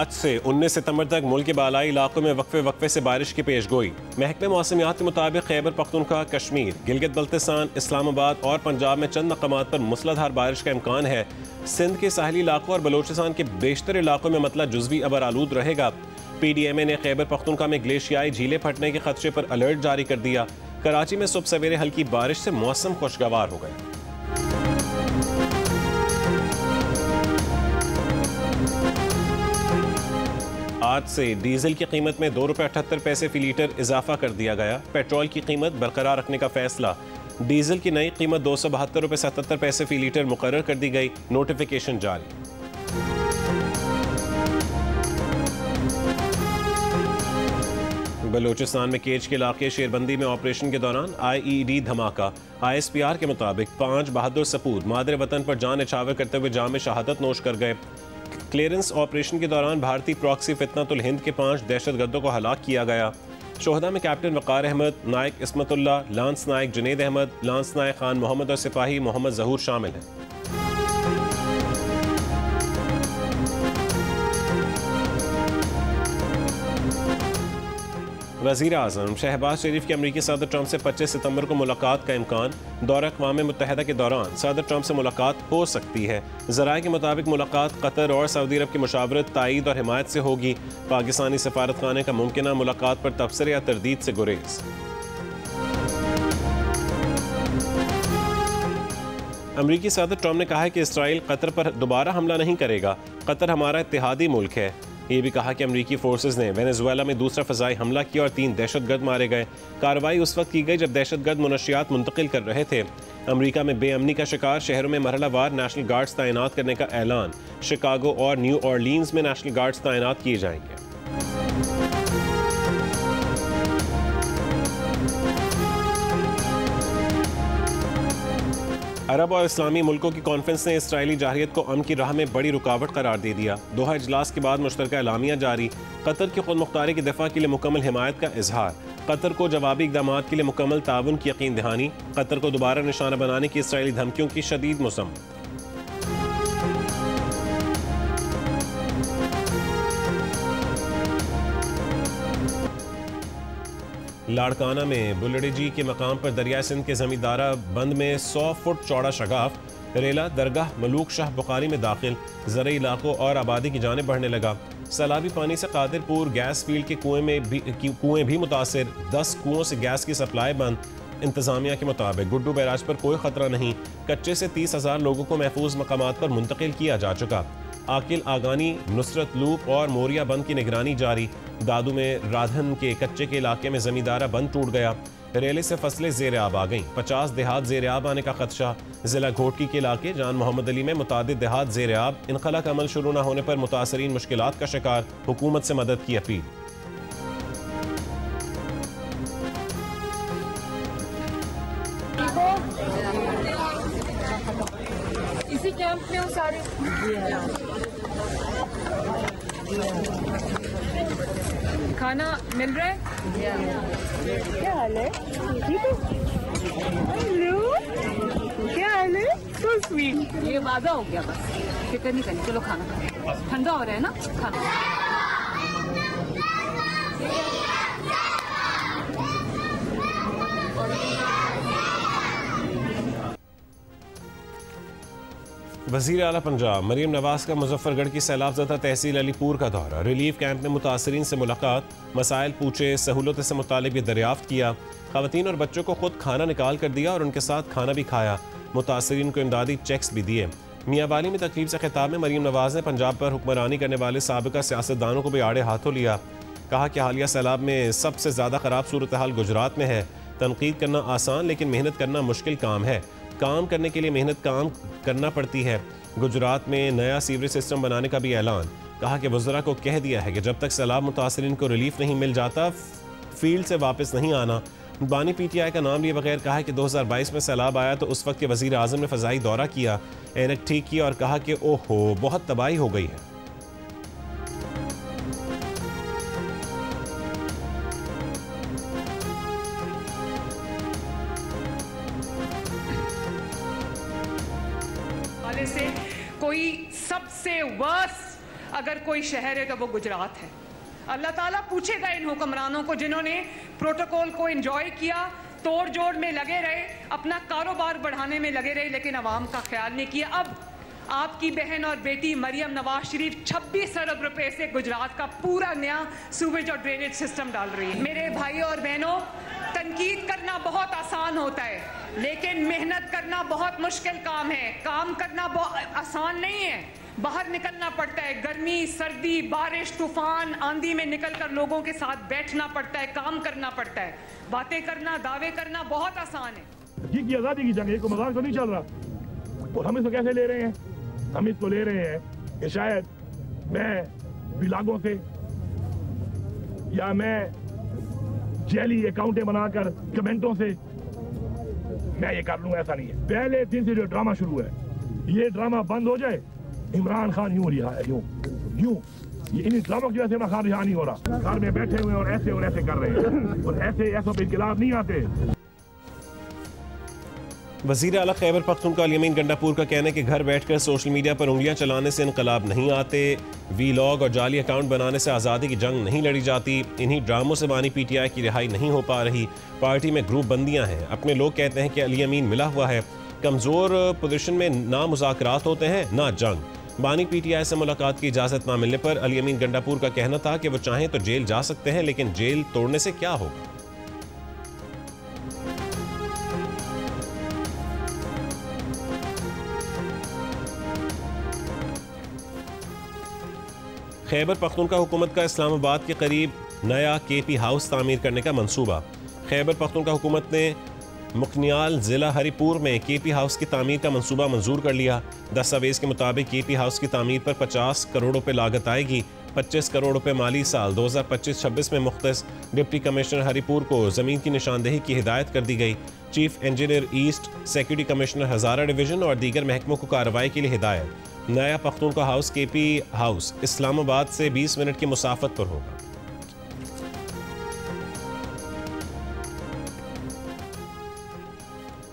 आज से 19 सितंबर तक मुल्क के बालाई इलाकों में वक्फे वक्फे से बारिश की पेशगोई। महकमे मौसमियात के मुताबिक खैबर पख्तूनख्वा, कश्मीर, गिलगित बल्तिस्तान, इस्लामाबाद और पंजाब में चंद मकामात पर मूसलाधार बारिश का इम्कान है। सिंध के साहली इलाकों और बलोचिस्तान के बेशतर इलाकों में मतला जुज़वी अबर आलूद रहेगा। PDMA ने खैबर पख्तूनख्वा में ग्लेशियाई झीलें फटने के खदशे पर अलर्ट जारी कर दिया। कराची में सुबह सवेरे हल्की बारिश से मौसम खुशगवार हो गया। आज से डीजल की कीमत में ₹2.78 फी लीटर इजाफा कर दिया गया। पेट्रोल की कीमत बरकरार रखने का फैसला। डीजल की नई कीमत ₹272.77 फी लीटर मुकर्रर कर दी गई। नोटिफिकेशन जारी। बलोचिस्तान में केच के इलाके शेरबंदी में ऑपरेशन के दौरान IED धमाका। ISPR के मुताबिक 5 बहादुर सपूत मादर वतन पर जान निछावर करते हुए जाम में शहादत नोश कर गए। क्लियरेंस ऑपरेशन के दौरान भारतीय प्रॉक्सी फितनतुल हिंद के 5 दहशतगर्दों को हलाक किया गया। शोहदा में कैप्टन वकार अहमद, नायक इस्मतुल्लाह, लांस नायक जुनेद अहमद, लांस नायक खान मोहम्मद और सिपाही मोहम्मद जहूर शामिल हैं। वज़ीर आज़म शहबाज शरीफ की अमरीकी सदर ट्रंप से 25 सितंबर को मुलाकात का इम्कान। दौरा अक़वाम मुत्तहिदा के दौरान सदर ट्रंप से मुलाकात हो सकती है। ज़राए के मुताबिक मुलाकात कतर और सऊदी अरब की मुशावरत, ताईद और हिमायत से होगी। पाकिस्तानी सफारतखाने का मुमकिना मुलाकात पर तबसरे या तरदीद से गुरेज। अमरीकी सदर ट्रंप ने कहा है कि इसराइल कतर पर दोबारा हमला नहीं करेगा। कतर हमारा इत्तेहादी मुल्क है। ये भी कहा कि अमरीकी फोर्सेस ने वेनेजुएला में दूसरा फ़ज़ाई हमला किया और 3 दहशतगर्द मारे गए। कार्रवाई उस वक्त की गई जब दहशतगर्द मुनशियात मुंतकिल कर रहे थे। अमरीका में बेअमनी का शिकार शहरों में मरहलावार नेशनल गार्ड्स तैनात करने का ऐलान। शिकागो और न्यू ऑरलीन्स में नेशनल गार्ड्स तैनात किए जाएंगे। अरब और इस्लामी मुल्कों की कॉन्फ्रेंस ने इसराइली जारहियत को अमन की राह में बड़ी रुकावट करार दे दिया। दोहा इजलास के बाद मुश्तरका एलामिया जारी। कतर की खुद मुख्तारी की दफ़ा के लिए मुकम्मल हिमायत का इजहार। कतर को जवाबी इक़दाम के लिए मुकम्मल ताउन की यकीन दहानी। कतर को दोबारा निशाना बनाने की इसराइली धमकियों की शदीद मज़म्मत। लाड़काना में बुलड़ेजी के मकाम पर दरिया सिंध के जमींदारा बंद में 100 फुट चौड़ा शगाफ। रेला दरगाह मलूक शाह बुखारी में दाखिल। ज़रई इलाकों और आबादी की जानिब बढ़ने लगा। सैलाबी पानी से कादिरपुर गैस फील्ड के कुएं भी मुतासिर। 10 कुओं से गैस की सप्लाई बंद। इंतजामिया के मुताबिक गुड्डू बैराज पर कोई खतरा नहीं। कच्चे से 30,000 लोगों को महफूज मकामात पर मुंतकिल किया जा चुका। आकिल आगानी, नुसरत लूप और मोरिया बंद की निगरानी जारी। दादू में राधन के कच्चे के इलाके में जमींदारा बंद टूट गया। रेले से फसलें ज़ेर आब आ गईं। 50 देहात ज़ेर आब आने का खदशा। जिला घोटकी के इलाके जान मोहम्मद अली में मुतादिद देहात ज़ेर आब। इनखला का अमल शुरू न होने पर मुतासरीन मुश्किलात का शिकार। हुकूमत से मदद की अपील। इसी कैंप में वो सारे खाना मिल रहा है। क्या हाल है? ठीक है। हेलो, क्या हाल है? तो स्वीट। ये वादा हो गया, बस फिक्र नहीं करनी। चलो खाना खाओ, ठंडा हो रहा है ना खाना। वज़ीर आला पंजाब मरीम नवाज का मुजफ्फरगढ़ की सैलाबज़दा तहसील अलीपुर का दौरा। रिलीफ कैंप में मुतासरीन से मुलाकात। मसाइल पूछे, सहूलत से मुतालिब ये दरियाफ्त किया। ख़वातीन और बच्चों को खुद खाना निकाल कर दिया और उनके साथ खाना भी खाया। मुतासरीन को इमदादी चेक्स भी दिए। मियाँवाली में तकरीब से खिताब में मरीम नवाज ने पंजाब पर हुक्मरानी करने वाले साबिका सियासतदानों को भी आड़े हाथों लिया। कहा कि हालिया सैलाब में सबसे ज़्यादा ख़राब सूरत हाल गुजरात में है। तनकीद करना आसान लेकिन मेहनत करना मुश्किल काम है। काम करने के लिए मेहनत काम करना पड़ती है। गुजरात में नया सीवरेज सिस्टम बनाने का भी ऐलान। कहा कि वज़रा को कह दिया है कि जब तक सैलाब मुतासरीन को रिलीफ नहीं मिल जाता फील्ड से वापस नहीं आना। बानी PTI का नाम लिए बगैर कहा कि 2022 में सैलाब आया तो उस वक्त के वज़ीर आज़म ने फ़ज़ाई दौरा किया, एनक ठीक किया और कहा कि ओहो बहुत तबाही हो गई है। से कोई सबसे वर्स्ट अगर कोई शहर है तो वो गुजरात है। अल्लाह ताला पूछेगा इन हुक्मरानों को जिन्होंने प्रोटोकॉल को एंजॉय किया, तोड़ जोड़ में लगे रहे, अपना कारोबार बढ़ाने में लगे रहे, लेकिन आवाम का ख्याल नहीं किया। अब आपकी बहन और बेटी मरियम नवाज शरीफ 26 अरब रुपए से गुजरात का पूरा नया सूवेज और ड्रेनेज सिस्टम डाल रही है। मेरे भाई और बहनों, तनकीद करना बहुत आसान होता है, लेकिन मेहनत करना बहुत मुश्किल काम है। काम करना बहुत आसान नहीं है, बाहर निकलना पड़ता है, गर्मी, सर्दी, बारिश, तूफान, आंधी में निकलकर लोगों के साथ बैठना पड़ता है, काम करना पड़ता है। बातें करना, दावे करना बहुत आसान है। जी की आज़ादी की जंग को मजाक तो नहीं चल रहा, और हम इसको कैसे ले रहे हैं? हम इसको ले रहे हैं कि शायद मैं विलागों से या मैं जेली अकाउंटें बनाकर कमेंटों से मैं ये कर लूँ, ऐसा नहीं है। पहले दिन से जो ड्रामा शुरू है, ये ड्रामा बंद हो जाए। इमरान खान यूं रिहा है, यूं ये इन ड्रामों की वजह से इमरान खान रिहा नहीं हो रहा। घर में बैठे हुए और ऐसे कर रहे हैं, और ऐसे पे इनकलाब नहीं आते। वज़ीर आला खैबर पख्तूनख्वा अल-यमीन गंडापुर का कहना है कि घर बैठकर सोशल मीडिया पर उंगलियां चलाने से इनकलाब नहीं आते, वीलॉग और जाली अकाउंट बनाने से आज़ादी की जंग नहीं लड़ी जाती। इन्हीं ड्रामों से बानी पीटीआई की रिहाई नहीं हो पा रही। पार्टी में ग्रुप बंदियां हैं। अपने लोग कहते हैं कि अल-यमीन मिला हुआ है। कमज़ोर पोजीशन में ना मुज़ाकरात होते हैं ना जंग। बानी पीटीआई से मुलाकात की इजाज़त ना मिलने पर अल-यमीन गंडापुर का कहना था कि वो चाहें तो जेल जा सकते हैं, लेकिन जेल तोड़ने से क्या होगा। खैबर पख्तूनख्वा हुकूमत का इस्लामाबाद के करीब नया केपी हाउस तामीर करने का मंसूबा। खैबर पख्तूनख्वा हुकूमत ने मुखनियाल ज़िला हरिपुर में केपी हाउस की तामीर का मंसूबा मंजूर कर लिया। दस्तावेज़ के मुताबिक केपी हाउस की तामीर पर 50 करोड़ रुपए लागत आएगी। 25 करोड़ रुपए माली साल 2025-26 में मुख्तस डिप्टी कमिश्नर हरिपुर को ज़मीन की निशानदेही की हिदायत कर दी गई। Chief engineer east, security commissioner Hazara division और दीगर महकमों को कार्रवाई के लिए हिदायत। नया Pakhtunkhwa house KP house Islamabad से 20 मिनट की मुसाफत पर होगा।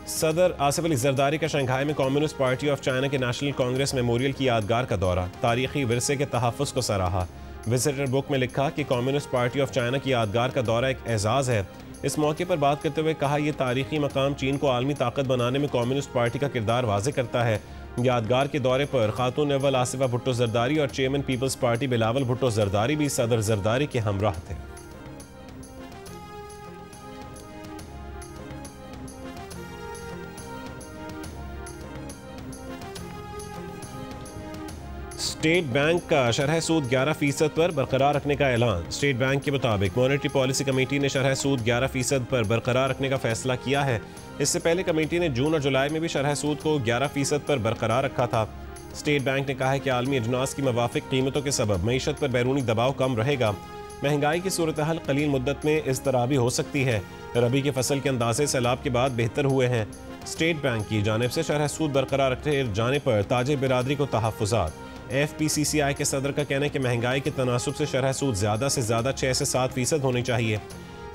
सदर आसिफ अली जरदारी का शंघाई में कम्युनिस्ट पार्टी ऑफ चाइना के नेशनल कांग्रेस मेमोरियल की यादगार का दौरा। तारीखी विरसे के तहफ़्फ़ुज़ को सराहा। विजिटर बुक में लिखा कि कम्युनिस्ट पार्टी ऑफ चाइना की यादगार का दौरा एक एजाज़ है। इस मौके पर बात करते हुए कहा, यह तारीखी मकाम चीन को आलमी ताकत बनाने में कम्युनिस्ट पार्टी का किरदार वाज़ेह करता है। यादगार के दौरे पर खातून अव्वल आसिफा भुट्टो जरदारी और chairman Peoples Party Bilawal Bhutto Zardari भी सदर जरदारी के हमराह थे। स्टेट बैंक का शरह सूद 11% पर बरकरार रखने का ऐलान। स्टेट बैंक के मुताबिक मॉनेटरी पॉलिसी कमेटी ने शरह सूद 11% पर बरकरार रखने का फैसला किया है। इससे पहले कमेटी ने जून और जुलाई में भी शरह सूद को 11% पर बरकरार रखा था। स्टेट बैंक ने कहा है कि आलमी अजनास की मवाफिक कीमतों के सबब मईशत पर बैरूनी दबाव कम रहेगा। महंगाई की सूरत हाल कलील मुद्दत में इज़्तिराबी हो सकती है। रबी की फसल के अंदाजे सैलाब के बाद बेहतर हुए हैं। स्टेट बैंक की जानिब से शरह सूद बरकरार रखे जाने पर ताजिर बिरादरी को तहफ़्फ़ुज़ात। FPCCI के सदर का कहना है कि महंगाई के तनासुब से शरह सूद ज़्यादा से ज़्यादा 6 से 7% होनी चाहिए।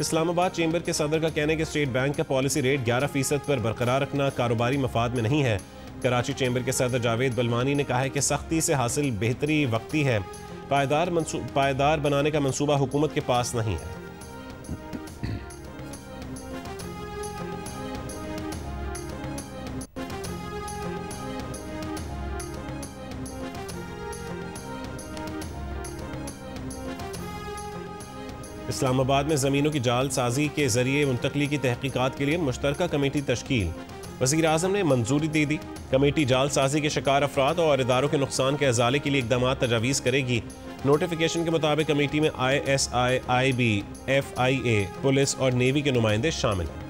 इस्लामाबाद चेंबर के सदर का कहना है कि स्टेट बैंक का पॉलिसी रेट 11% पर बरकरार रखना कारोबारी मफाद में नहीं है। कराची चेंबर के सदर जावेद बलवानी ने कहा है कि सख्ती से हासिल बेहतरी वक्ती है, पायदार बनाने का मंसूबा हुकूमत के पास नहीं है। इस्लामाबाद में ज़मीनों की जाल साजी के जरिए मुंतकली की तहकीकात के लिए मुश्तरका कमेटी तश्कील। वज़ीर आज़म ने मंजूरी दे दी। कमेटी जाल साजी के शिकार अफराद और इदारों के नुकसान के अजाले के लिए इक़दाम तजावीज़ करेगी। नोटिफिकेशन के मुताबिक कमेटी में ISI, IB, FIA, पुलिस और नेवी के नुमाइंदे शामिल हैं।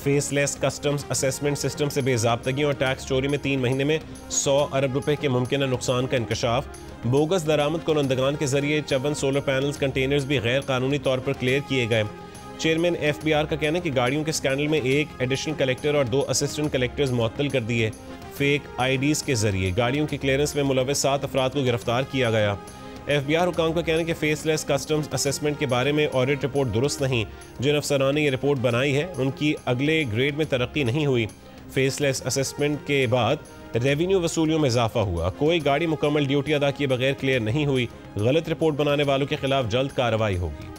फेसलेस कस्टम्स असेसमेंट सिस्टम से बेज़ाब्तगी और टैक्स चोरी में 3 महीने में 100 अरब रुपए के मुमकिन नुकसान का इंकशाफ। बोगस दरामद कुनंदगान के जरिए 54 सोलर पैनल्स कंटेनर्स भी गैर कानूनी तौर पर क्लियर किए गए। चेयरमैन FBR का कहना है कि गाड़ियों के स्कैंडल में 1 एडिशनल कलेक्टर और 2 असिस्टेंट कलेक्टर्स मुअत्तल कर दिए। फेक IDs के जरिए गाड़ियों की क्लियरेंस में मुलव्वस 7 अफराद को गिरफ्तार किया गया। FBR हुकाम का कहना है कि फेसलेस कस्टम्स असेसमेंट के बारे में ऑडिट रिपोर्ट दुरुस्त नहीं। जिन अफसरान ने ये रिपोर्ट बनाई है उनकी अगले ग्रेड में तरक्की नहीं हुई। फेसलेस असेसमेंट के बाद रेवेन्यू वसूलियों में इजाफा हुआ। कोई गाड़ी मुकम्मल ड्यूटी अदा किए बगैर क्लियर नहीं हुई। गलत रिपोर्ट बनाने वालों के खिलाफ जल्द कार्रवाई होगी।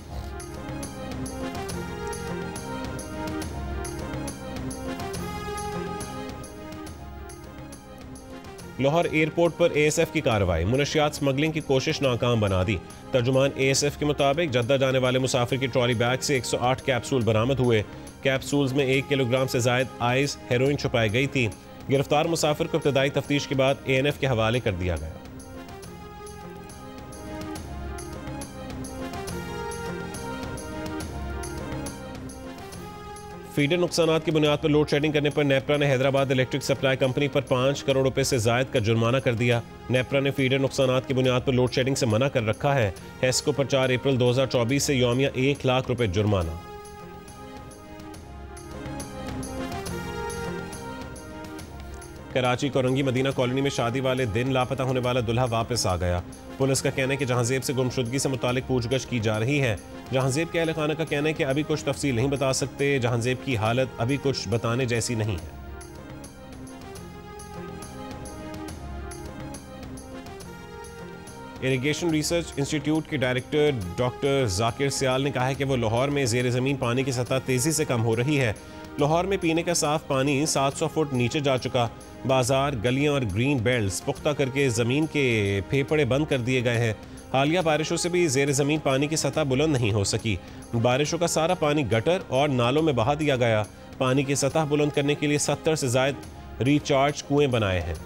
लाहौर एयरपोर्ट पर एएसएफ की कार्रवाई। मुनशियात स्मगलिंग की कोशिश नाकाम बना दी। तर्जुमान एएसएफ के मुताबिक जद्दा जाने वाले मुसाफिर की ट्रॉली बैग से 108 कैप्सूल बरामद हुए। कैप्सूल्स में 1 किलोग्राम से जायद आइस हेरोइन छुपाई गई थी। गिरफ्तार मुसाफिर को इब्तदाई तफ्तीश के बाद एएनएफ के हवाले कर दिया गया। फीडर नुकसानात की बुनियाद पर लोड शेडिंग करने पर नेपरा ने हैदराबाद इलेक्ट्रिक सप्लाई कंपनी पर 5 करोड़ रुपए से जायद का जुर्माना कर दिया। नेपरा ने फीडर नुकसानात की बुनियाद पर लोड शेडिंग से मना कर रखा है। हेस्को पर 4 अप्रैल 2024 से यौमिया 1 लाख रुपए जुर्माना। कराची कोरंगी मदीना कॉलोनी में शादी वाले दिन लापता होने वाला दुल्हा वापस आ गया। पुलिस का कहना है कि जहांजेब से गुमशुदगी से मुतालिक पूछगछ की जा रही है। जहांजेब के अहल खाना का कहना है कि अभी कुछ तफसील नहीं बता सकते। जहांजेब की हालत अभी कुछ बताने जैसी नहीं है। इरिगेशन रिसर्च इंस्टीट्यूट के डायरेक्टर डॉक्टर जाकिर सियाल ने कहा है कि वो लाहौर में ज़ेर ज़मीन पानी की सतह तेज़ी से कम हो रही है। लाहौर में पीने का साफ पानी 700 फुट नीचे जा चुका। बाजार, गलियां और ग्रीन बेल्ट्स पुख्ता करके ज़मीन के फेफड़े बंद कर दिए गए हैं। हालिया बारिशों से भी ज़ेर ज़मीन पानी की सतह बुलंद नहीं हो सकी। बारिशों का सारा पानी गटर और नालों में बहा दिया गया। पानी की सतह बुलंद करने के लिए 70 से ज़ायद रिचार्ज कुएं बनाए हैं।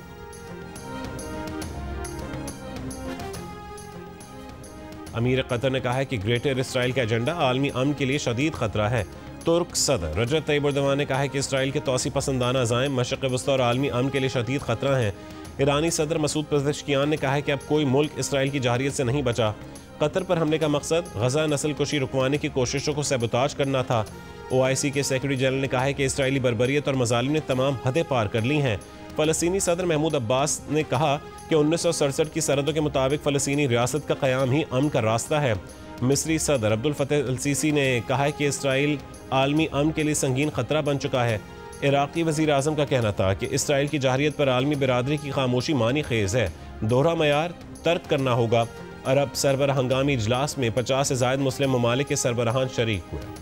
अमीर कतर ने कहा है कि ग्रेटर इसराइल का एजेंडा आलमी अमन के लिए शदीद खतरा है। तुर्क सदर रजब तैयब एर्दोगान ने कहा है कि इसराइल के तौसी पसंदाना अज़ाइम मशरिक़ वस्ता और आलमी अमन के लिए शदीद खतरा है। ईरानी सदर मसूद पेज़ेश्कियान ने कहा है कि अब कोई मुल्क इसराइल की जारियत से नहीं बचा। कतर पर हमले का मकसद गजा नस्ल कुशी रुकवाने की कोशिशों को सबूताज करना था। OIC के सेक्रेटरी जनरल ने कहा है कि इसराइली बर्बरियत और मजालिम ने तमाम हदें पार कर ली हैं। फ़लस्तीनी सदर महमूद अब्बास ने कहा कि 1967 की सरहदों के मुताबिक फ़लस्तीनी रियासत का क़याम ही अमन का रास्ता है। मिस्री सदर अब्दुल फतेह अल सीसी ने कहा है कि इसराइल आलमी अमन के लिए संगीन खतरा बन चुका है। इराक़ी वज़ीर आज़म का कहना था कि इसराइल की जारियत पर आलमी बिरादरी की खामोशी मानी खेज़ है। दोहरा मयार तर्क करना होगा। अरब सरबराह हंगामी इजलास में 50 से ज़ायद मुस्लिम ममालिक के सरबराहान शरीक हुए।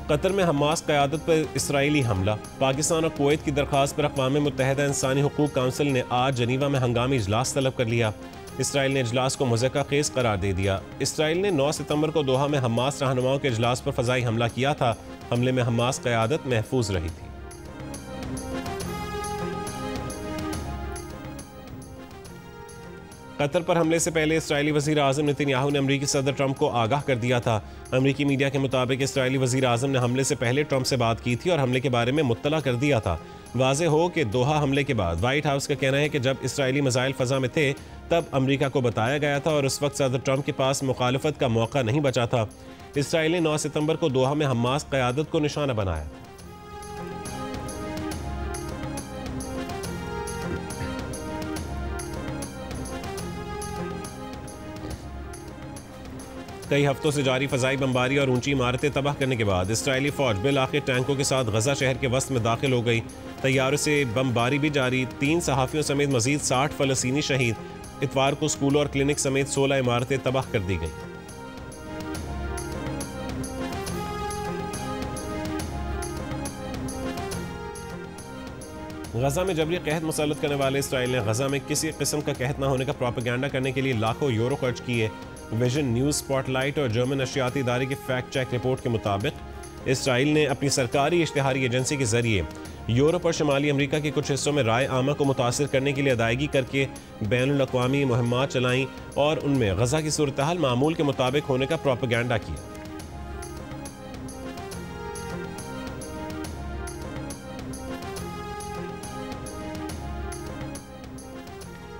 कतर में हमास क़यादत पर इसराइली हमला। पाकिस्तान और कुवैत की दरख्वास्त पर अक़वाम मुत्तहिदा इंसानी हुकूक काउंसिल ने आज जनीवा में हंगामी इजलास तलब कर लिया। इसराइल ने इजलास को मज़ाक़ा खेज़ करार दे दिया। इसराइल ने 9 सितंबर को दोहा में हमास रहनुमाओं के इजलास पर फ़ज़ाई हमला किया था। हमले में हमास क़यादत महफूज रही थी। कतर पर हमले से पहले इसराइली वज़ीर आज़म नेतन्याहू ने अमरीकी सदर ट्रंप को आगाह कर दिया था। अमरीकी मीडिया के मुताबिक इसराइली वज़ीर आज़म ने हमले से पहले ट्रंप से बात की थी और हमले के बारे में मुत्तला कर दिया था। वाज़े हो कि दोहा हमले के बाद वाइट हाउस का कहना है कि जब इसराइली मिसाइल फ़ज़ा में थे तब अमरीका को बताया गया था और उस वक्त सदर ट्रंप के पास मुखालफत का मौका नहीं बचा था। इसराइल ने 9 सितंबर को दोहा में हमास क़यादत को निशाना बनाया। कई हफ्तों से जारी फ़ज़ाई बमबारी और ऊंची इमारतें तबाह करने के बाद इसराइली फ़ौज बिल आखिर टैंकों के साथ गजा शहर के वस्त में दाखिल हो गई। तैयारों से बमबारी भी जारी। 3 सहाफ़ियों समेत मज़ीद 60 फ़लस्तीनी शहीद। इतवार को स्कूलों और क्लिनिक समेत 16 इमारतें तबाह कर दी गई। गजा में जबरी कहत मुसल्लत करने वाले इसराइल ने गजा में किसी किस्म का कहत न होने का प्रोपेगेंडा करने के लिए लाखों यूरो खर्च किए। विजन न्यूज़, स्पॉटलाइट और जर्मन नशियाती इदारे की फैक्ट चेक रिपोर्ट के मुताबिक इसराइल ने अपनी सरकारी इश्तिहारी एजेंसी के जरिए यूरोप और शुमाली अमरीका के कुछ हिस्सों में राय आमा को मुतासर करने के लिए अदायगी करके बैनुल-अक़वामी मुहिम्मात चलाईं और उनमें गजा की सूरत हाल मामूल के मुताबिक होने का प्रोपेगेंडा किया।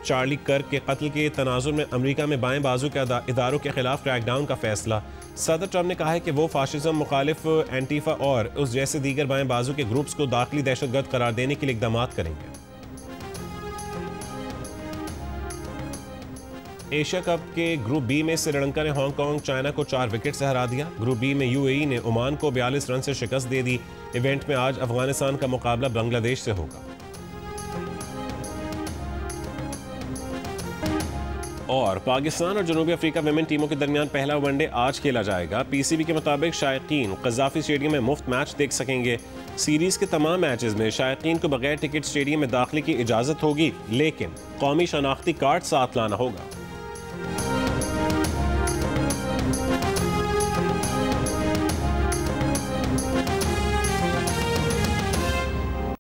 चार्ली कर्क के कत्ल के तनाजुर में अमेरिका में बाएं बाजू के इदारों के खिलाफ क्रैकडाउन का फैसला। सदर ट्रंप ने कहा है कि वो फाशिज्म मुखालिफ एंटीफा और उस जैसे दीगर बाएं बाजू के ग्रुप्स को दाखिली दहशतगर्द करार देने के लिए इक़दाम करेंगे। एशिया कप के ग्रुप बी में श्रीलंका ने हांगकांग चाइना को 4 विकेट से हरा दिया। ग्रुप बी में यूएई ने ओमान को 42 रन से शिकस्त दे दी। इवेंट में आज अफगानिस्तान का मुकाबला बांग्लादेश से होगा। और पाकिस्तान और जनूबी अफ्रीका विमेन टीमों के दरमियान पहला वनडे आज खेला जाएगा। पीसीबी के मुताबिक शायकीन कज़ाफी स्टेडियम में मुफ्त मैच देख सकेंगे। सीरीज के तमाम मैचेस में शायकीन को बगैर टिकट स्टेडियम में दाखिले की इजाज़त होगी, लेकिन कौमी शनाख्ती कार्ड साथ लाना होगा।